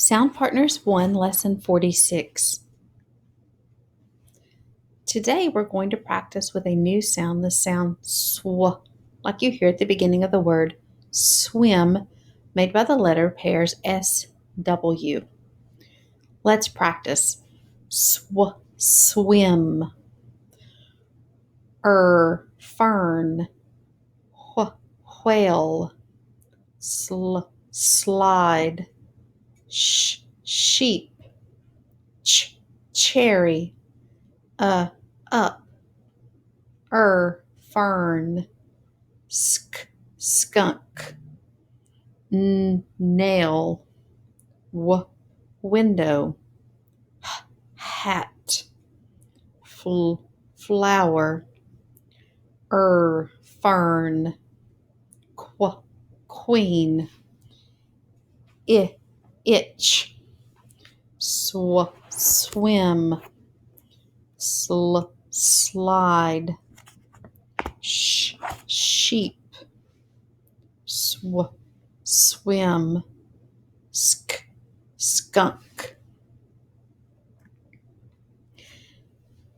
Sound Partners 1, Lesson 46. Today we're going to practice with a new sound, the sound sw, like you hear at the beginning of the word swim, made by the letter pairs SW. Let's practice. Swim. Fern. Whale. Slide. Sheep. Cherry. Up. Fern. Skunk. Nail. Window. Hat. Flower. Fern. Queen. Itch. Swim. Slide. Sheep. Swim. Skunk.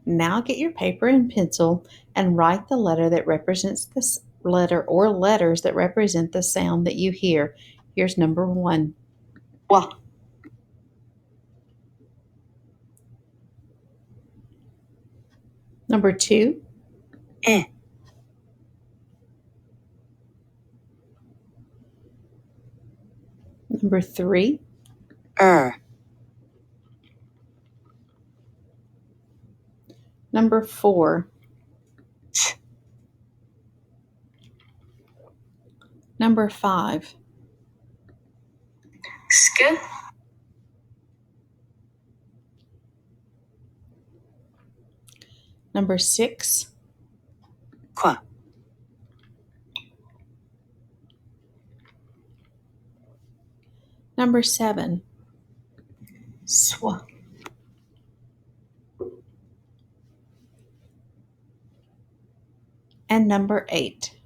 Now get your paper and pencil and write the letter that represents this letter or letters that represent the sound that you hear. Here's number 1. Wah. Number 2. Eh. Number 3. Number 4. Number 5. Sk. Number 6. Qua. Number 7. Swa. And number 8.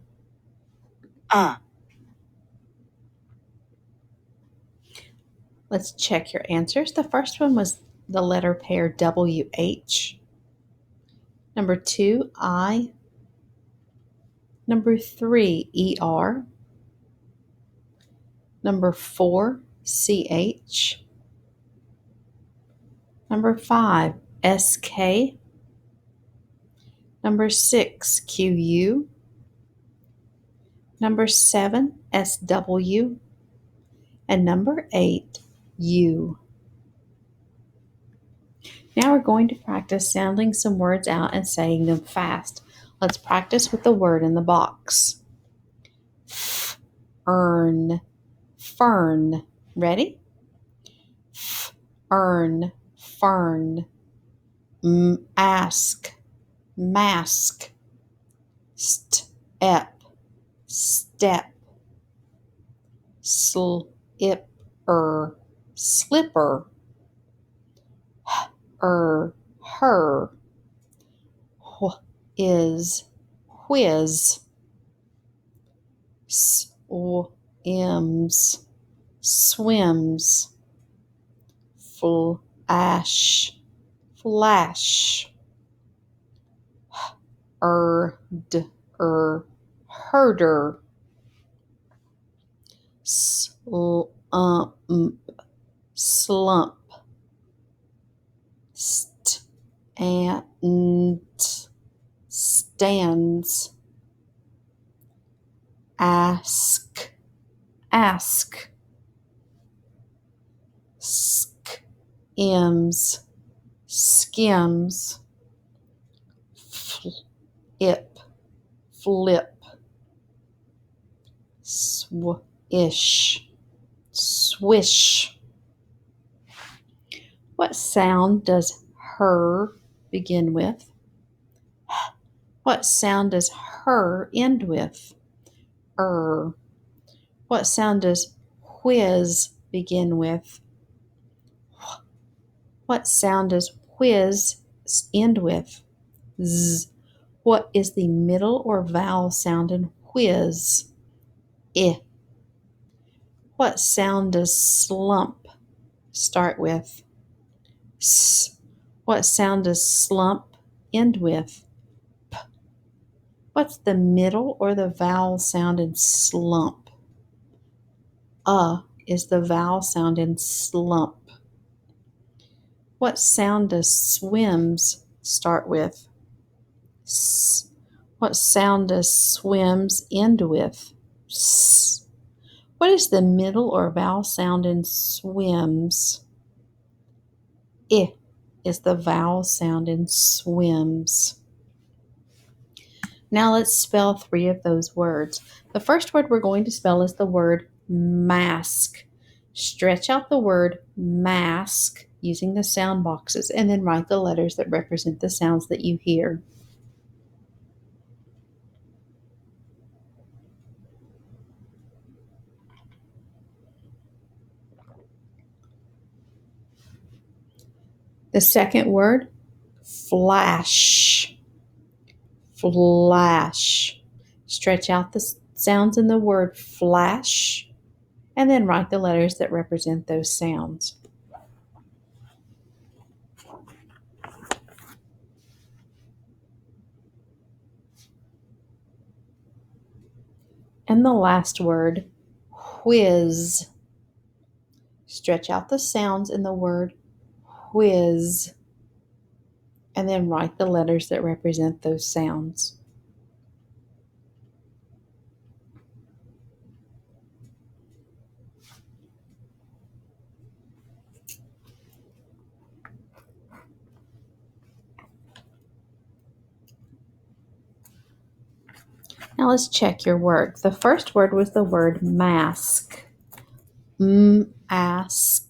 Let's check your answers. The first one was the letter pair WH. Number 2, I. Number 3, ER. Number 4, CH. Number 5, SK. Number 6, QU. Number 7, SW. And number 8, U. Now we're going to practice sounding some words out and saying them fast. Let's practice with the word in the box. Fern. Ready? Fern. Ask. Mask. Step. Slipper. Her. Is. Whiz. Swims. Flash. Herder. Slump. Stands. Ask. Skims. Flip. Swish. What sound does her begin with? What sound does her end with? What sound does whiz begin with? What sound does whiz end with? Z. What is the middle or vowel sound in whiz? I. What sound does slump start with? S. What sound does slump end with? P. What's the middle or the vowel sound in slump? Is the vowel sound in slump. What sound does swims start with? S. What sound does swims end with? S. What is the middle or vowel sound in swims? I is the vowel sound in swims. Now let's spell 3 of those words. The first word we're going to spell is the word mask. Stretch out the word mask using the sound boxes and then write the letters that represent the sounds that you hear. The second word, flash. Flash. Stretch out the sounds in the word flash and then write the letters that represent those sounds. And the last word, whiz. Stretch out the sounds in the word whiz and then write the letters that represent those sounds. Now let's check your work. The first word was the word mask. Mask.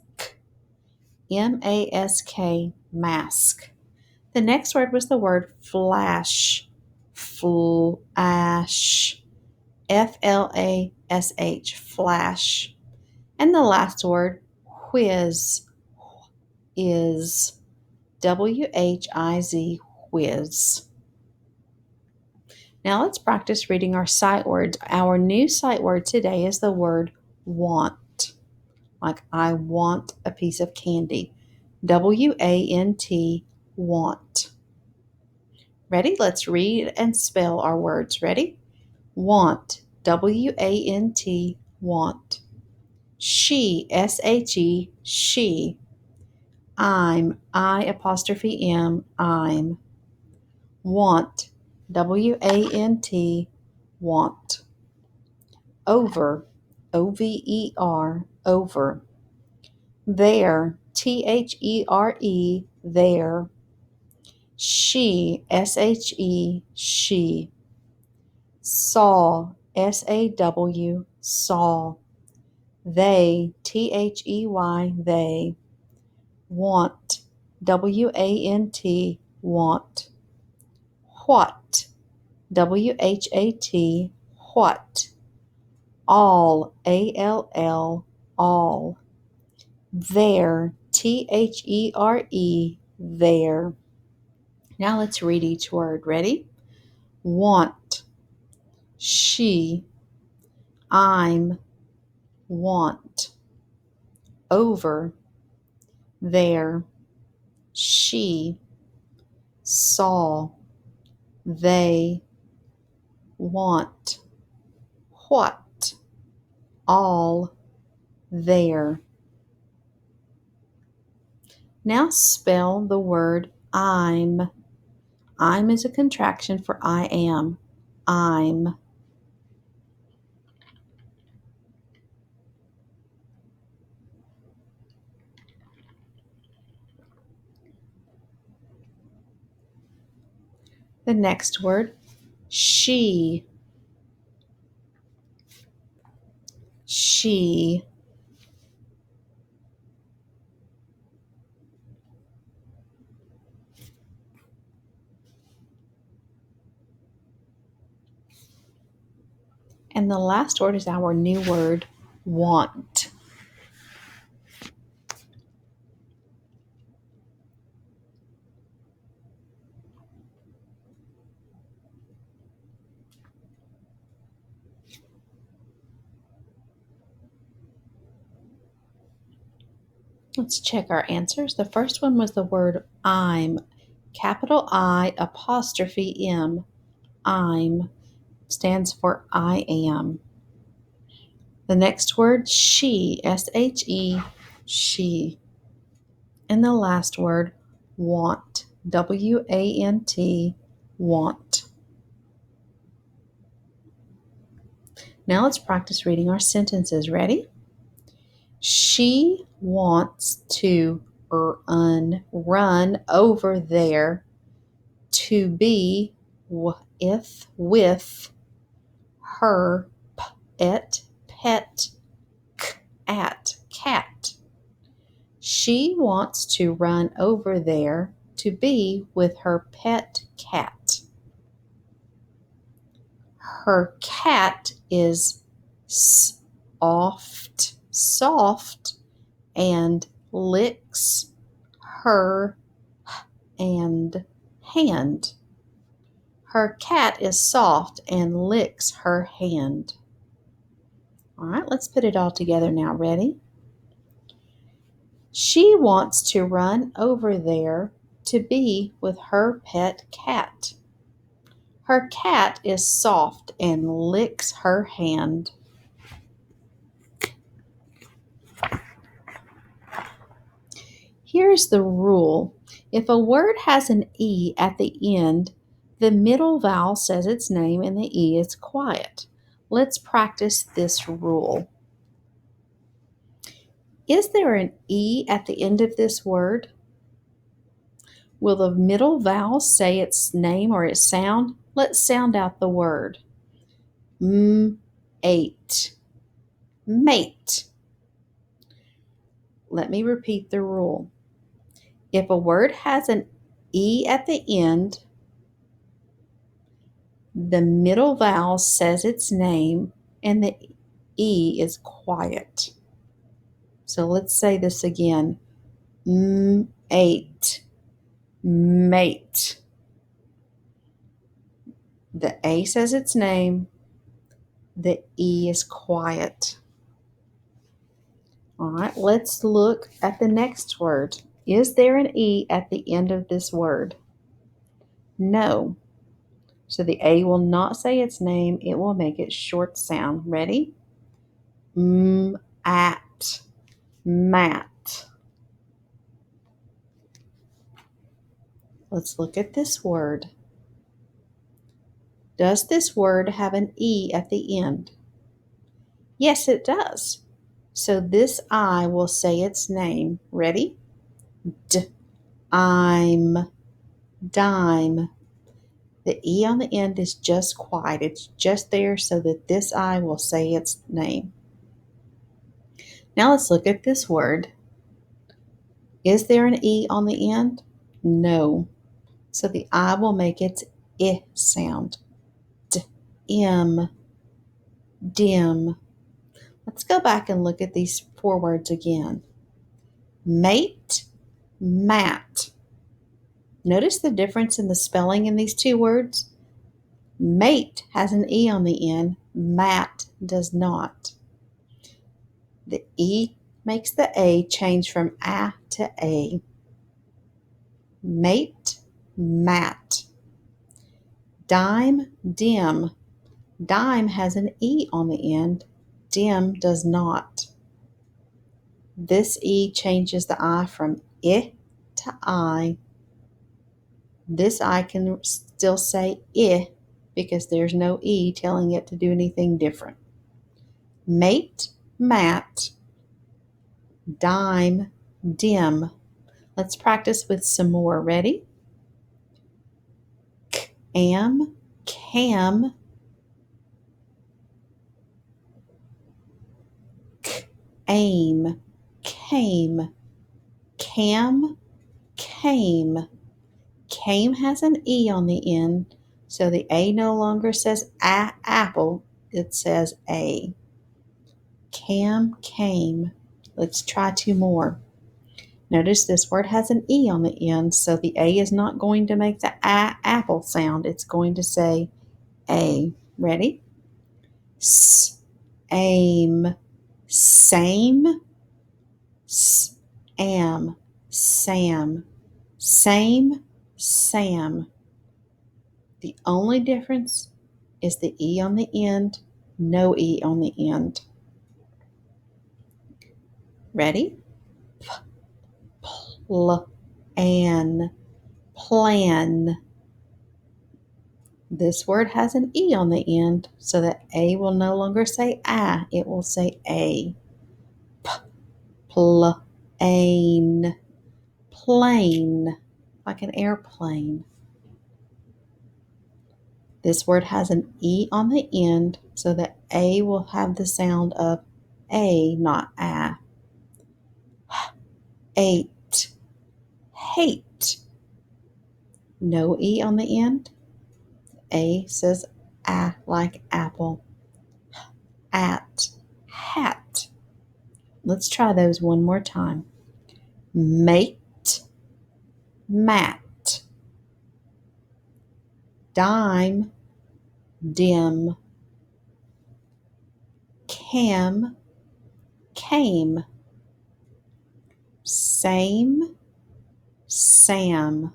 M-A-S-K, mask. The next word was the word flash. Flash. F-L-A-S-H, flash. And the last word, whiz, is W-H-I-Z, whiz. Now let's practice reading our sight words. Our new sight word today is the word want. Like I want a piece of candy. W-A-N-T, want. Ready? Let's read and spell our words. Ready? Want. W-A-N-T, want. She, S-H-E, she. I'm, I''M, I'm. Want, W-A-N-T, want. Over, O-V-E-R, over. There, T-H-E-R-E, there. She, S-H-E, she. Saw, S-A-W, saw. They, T-H-E-Y, they. Want, W-A-N-T, want. What, W-H-A-T, what. All, A-L-L, all. There, T-H-E-R-E, there. Now let's read each word. Ready? Want, she, I'm, want. Over, there, she, saw, they, want. What, all, there. Now spell the word I'm. I'm is a contraction for I am. I'm. The next word, she. She. And the last word is our new word, want. Let's check our answers. The first one was the word I'm, capital I apostrophe M. I'm stands for I am. The next word, she, S-H-E, she. And the last word, want, W-A-N-T, want. Now let's practice reading our sentences. Ready? She wants to run over there to be with her pet cat. She wants to run over there to be with her pet cat. Her cat is soft and licks her hand. Her cat is soft and licks her hand. All right, let's put it all together now. Ready? She wants to run over there to be with her pet cat. Her cat is soft and licks her hand. Here's the rule. If a word has an E at the end, the middle vowel says its name and the E is quiet. Let's practice this rule. Is there an E at the end of this word? Will the middle vowel say its name or its sound? Let's sound out the word. Mate. Mate. Let me repeat the rule. If a word has an E at the end, the middle vowel says its name and the E is quiet. So let's say this again. Mate. Mate. The A says its name. The E is quiet. All right, let's look at the next word. Is there an E at the end of this word? No. So the A will not say its name. It will make its short sound. Ready? At. Mat. Let's look at this word. Does this word have an E at the end? Yes, it does. So this I will say its name. Ready? I'm. Dime. The E on the end is just quiet. It's just there so that this I will say its name. Now let's look at this word. Is there an E on the end? No. So the I will make its I sound. Dim. Dim. Let's go back and look at these four words again. Mate, mat. Notice the difference in the spelling in these two words? Mate has an E on the end. Mat does not. The E makes the A change from A to A. Mate, mat. Dime, dim. Dime has an E on the end. Dim does not. This E changes the I from I to I. This I can still say I because there's no E telling it to do anything different. Mate, mat. Dime, dim. Let's practice with some more. Ready? Am, cam. Aim, came. Cam, came. Came has an E on the end, so the A no longer says apple, it says A. Cam, came. Let's try two more. Notice this word has an E on the end, so the A is not going to make the apple sound. It's going to say A. Ready? Aim, same. am, Sam, same, Sam. The only difference is the E on the end, no E on the end. Ready? Plan, plan. This word has an E on the end, so that A will no longer say ah, it will say a. Plane, plane, like an airplane. This word has an E on the end, so that A will have the sound of a, not a. Eight, hate. No E on the end. A says a, like apple. At, hat. Let's try those one more time. Mate, mat. Dime, dim. Cam, came. Same, Sam.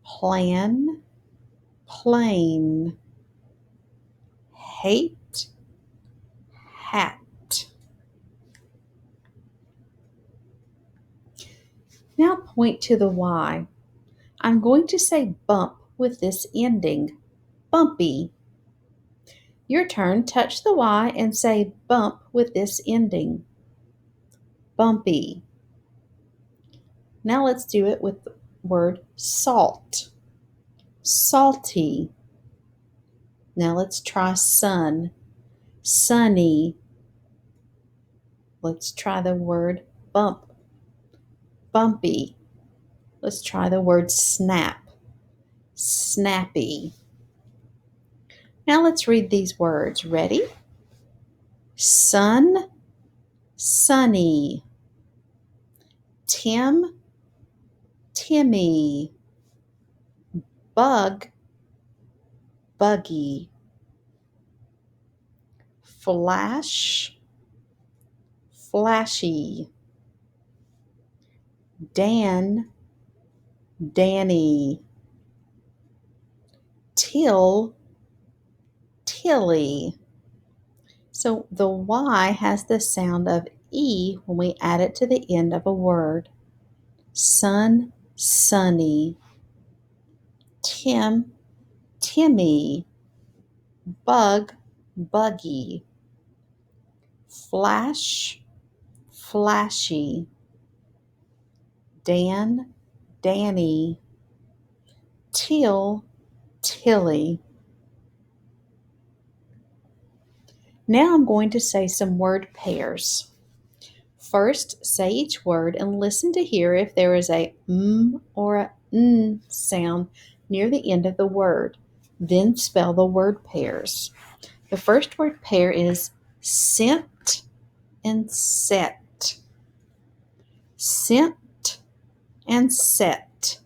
Plan, plane. Hate, hat. Now point to the Y. I'm going to say bump with this ending. Bumpy. Your turn. Touch the Y and say bump with this ending. Bumpy. Now let's do it with the word salt. Salty. Now let's try sun. Sunny. Let's try the word bump. Bumpy. Let's try the word snap. Snappy. Now let's read these words. Ready? Sun, sunny. Tim, Timmy. Bug, buggy. Flash, flashy. Dan, Danny. Till, Tilly. So the Y has the sound of E when we add it to the end of a word. Sun, sunny. Tim, Timmy. Bug, buggy. Flash, flashy. Dan, Danny. Till, Tilly. Now I'm going to say some word pairs. First, say each word and listen to hear if there is a or a n sound near the end of the word. Then spell the word pairs. The first word pair is sent and set. Sent and set.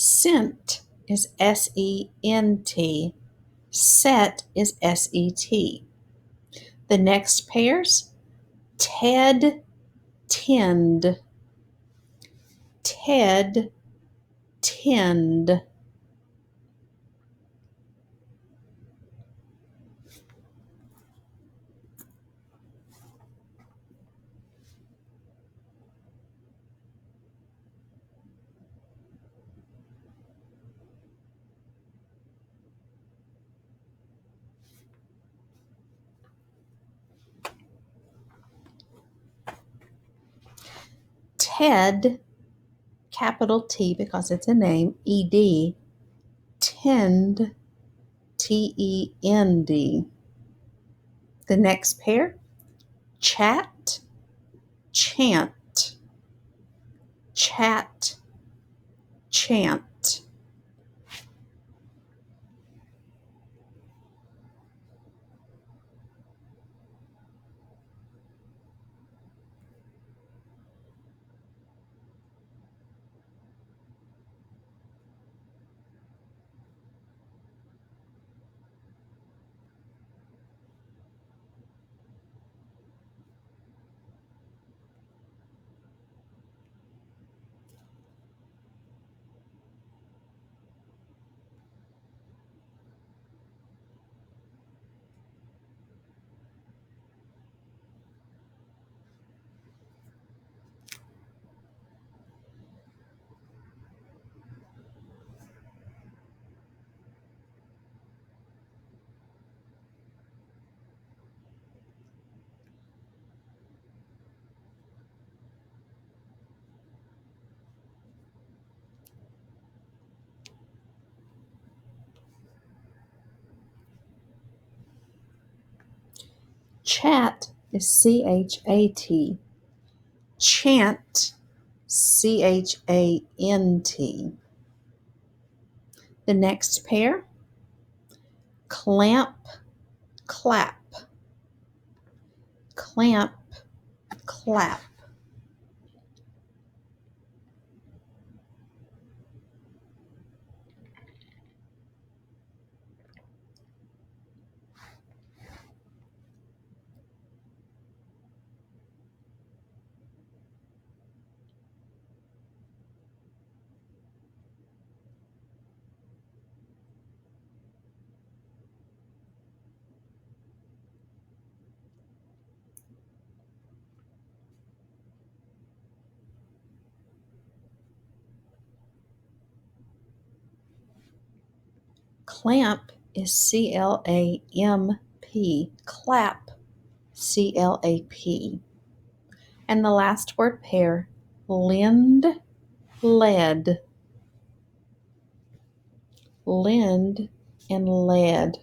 Sent is S-E-N-T. Set is S-E-T. The next pairs, Ted, tend. Ted, tend. Ted, capital T because it's a name, E-D. Tend, T-E-N-D. The next pair, chat, chant. Chat, chant. Chat is C-H-A-T. Chant, C-H-A-N-T. The next pair, clamp, clap. Clamp, clap. Clamp is C-L-A-M-P. Clap, C-L-A-P. And the last word pair, lend, lead. Lend and lead.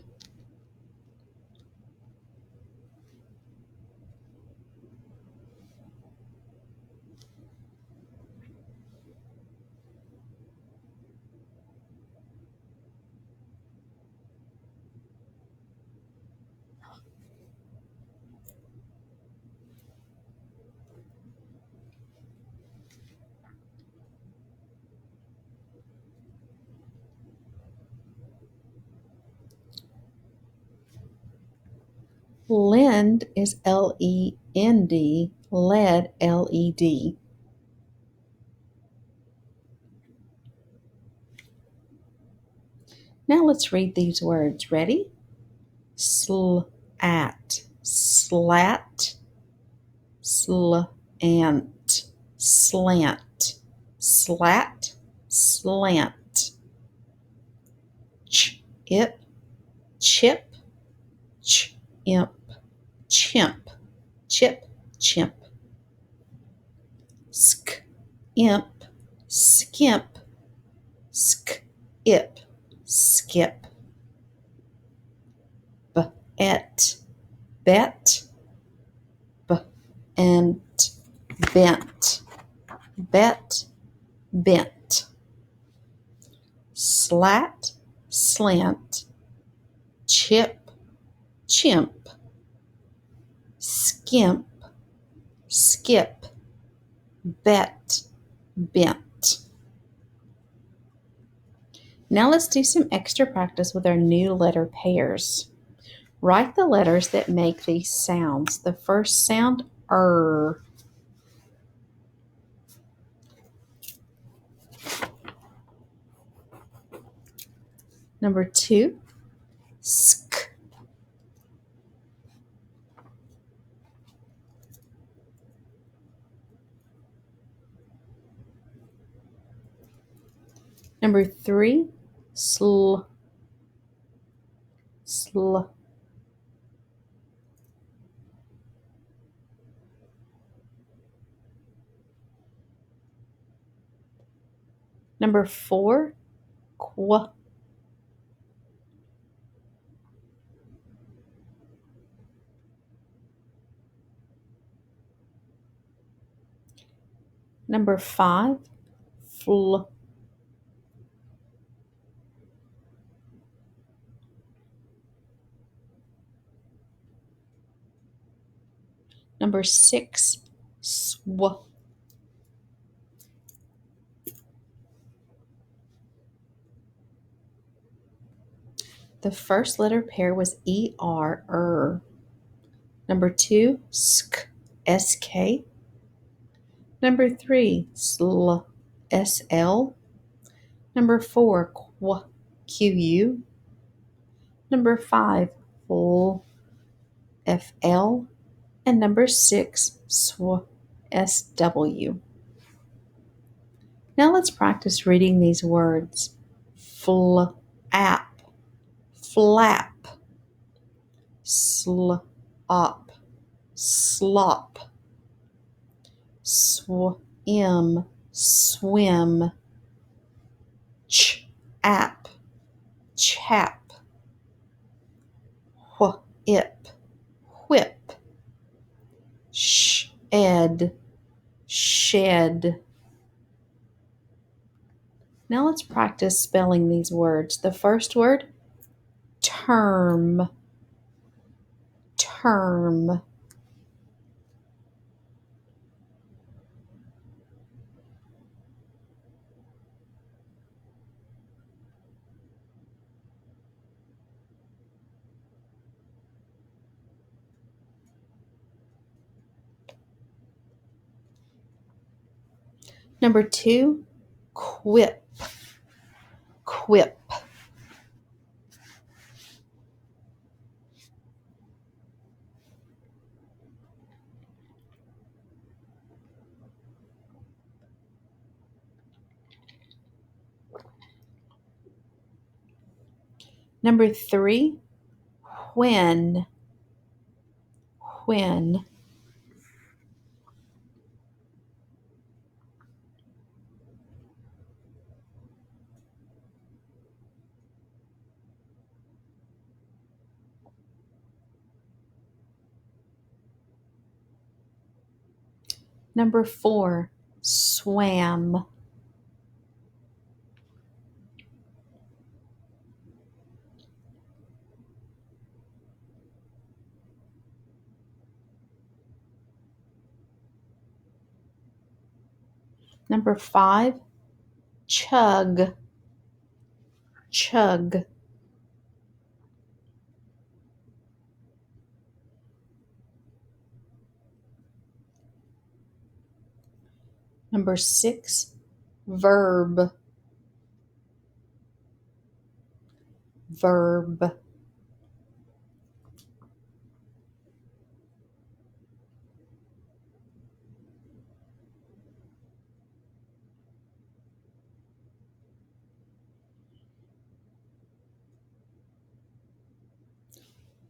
Lend is L-E-N-D, lead, L-E-D. Now let's read these words. Ready? Slat, slat, slant, slant, slat, slant. Chip, chip, chimp, chimp, chip, chimp. Imp, skimp, skip, skip. Bet, bet, bent, bent, bet, bent. Slat, slant, chip, chimp, skimp, skip, bet, bent. Now let's do some extra practice with our new letter pairs. Write the letters that make these sounds. The first sound, er. Number 2, sk. Number 3, sl, sl. Number 4, qu. Number 5, fl. Number 6, sw. The first letter pair was E-R, er. Number 2, sk, S-K. Number 3, sl, S-L. Number 4, qu, Q-U. Number 5, fl, F-L. And number 6, sw, S-W. Now let's practice reading these words. Flap, flap, slop, slop, swim, swim, chap, chap, whip, whip, ed, shed. Now let's practice spelling these words. The first word, term, term. Number 2, quip, quip. Number 3, when, when. Number 4, swam. Number 5, chug, chug. Number 6, verb, verb.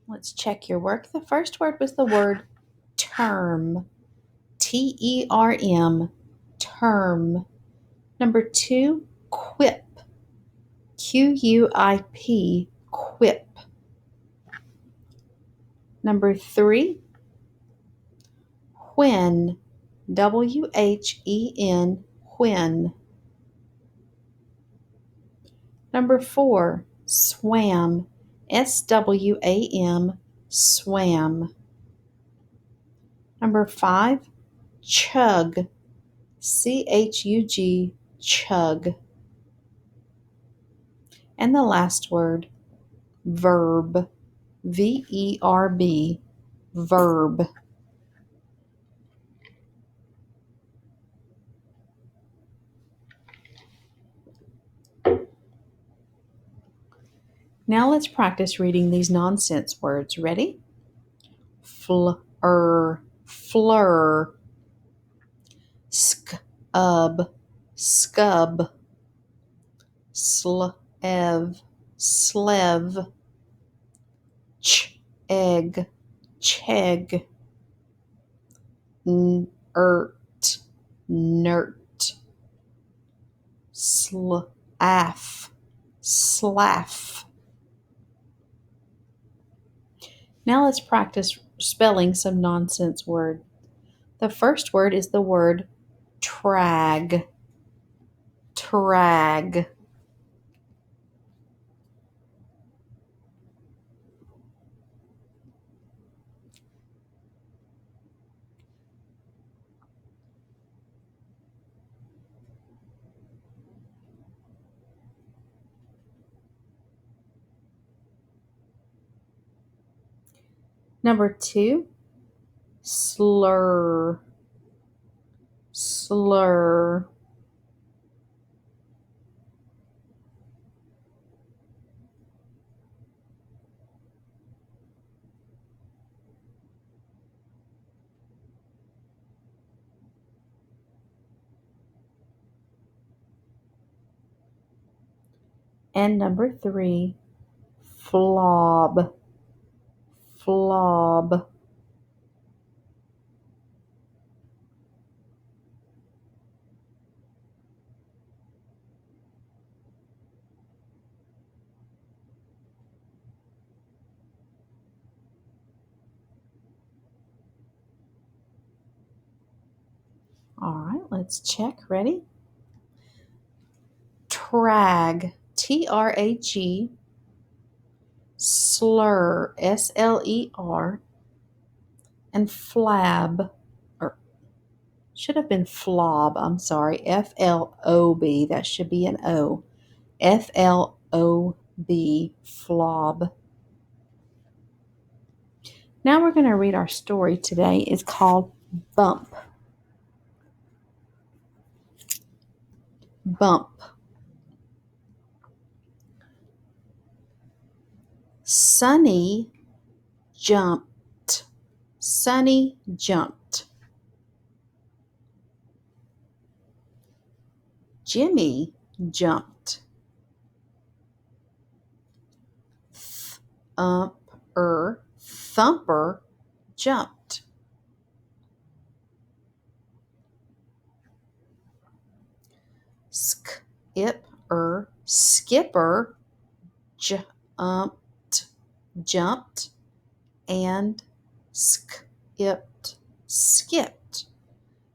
Let's check your work. The first word was the word term, T-E-R-M, term. Number 2, quip, Q-U-I-P, quip. Number 3, when, W-H-E-N, when. Number 4, swam, S-W-A-M, swam. Number 5, chug, C-H-U-G, chug. And the last word, verb, V-E-R-B, verb. Now let's practice reading these nonsense words. Ready? Flur, flur. Scub, scub. Slev, slev. Egg, cheg. Nert, nert. Slaff, slaff. Now let's practice spelling some nonsense word. The first word is the word trag, trag. Number 2, slur, slur. And number 3, flob, flob. All right, let's check. Ready? Trag, Trag, slur, Sler, and flab, or should have been flob, I'm sorry, Flob, that should be an O. Flob, flob. Now we're going to read our story today. It's called Bump. Bump. Sunny jumped. Sunny jumped. Jimmy jumped. Thumper jumped. Skipper jumped and skipped.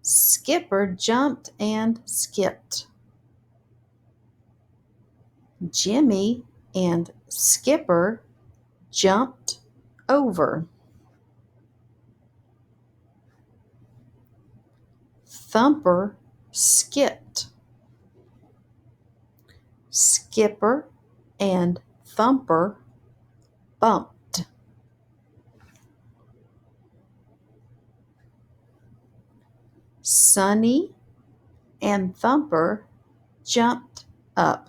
Skipper jumped and skipped. Jimmy and Skipper jumped over. Thumper skipped. Skipper and Thumper bumped. Sunny and Thumper jumped up.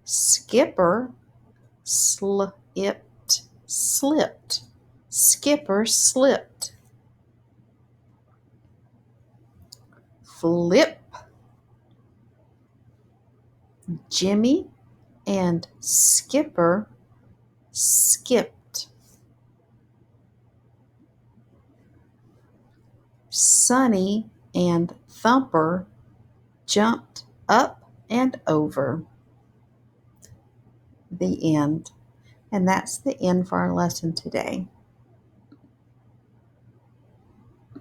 Skipper slipped. Skipper slipped. Flip. Jimmy and Skipper skipped. Sunny and Thumper jumped up and over. The end. And that's the end for our lesson today.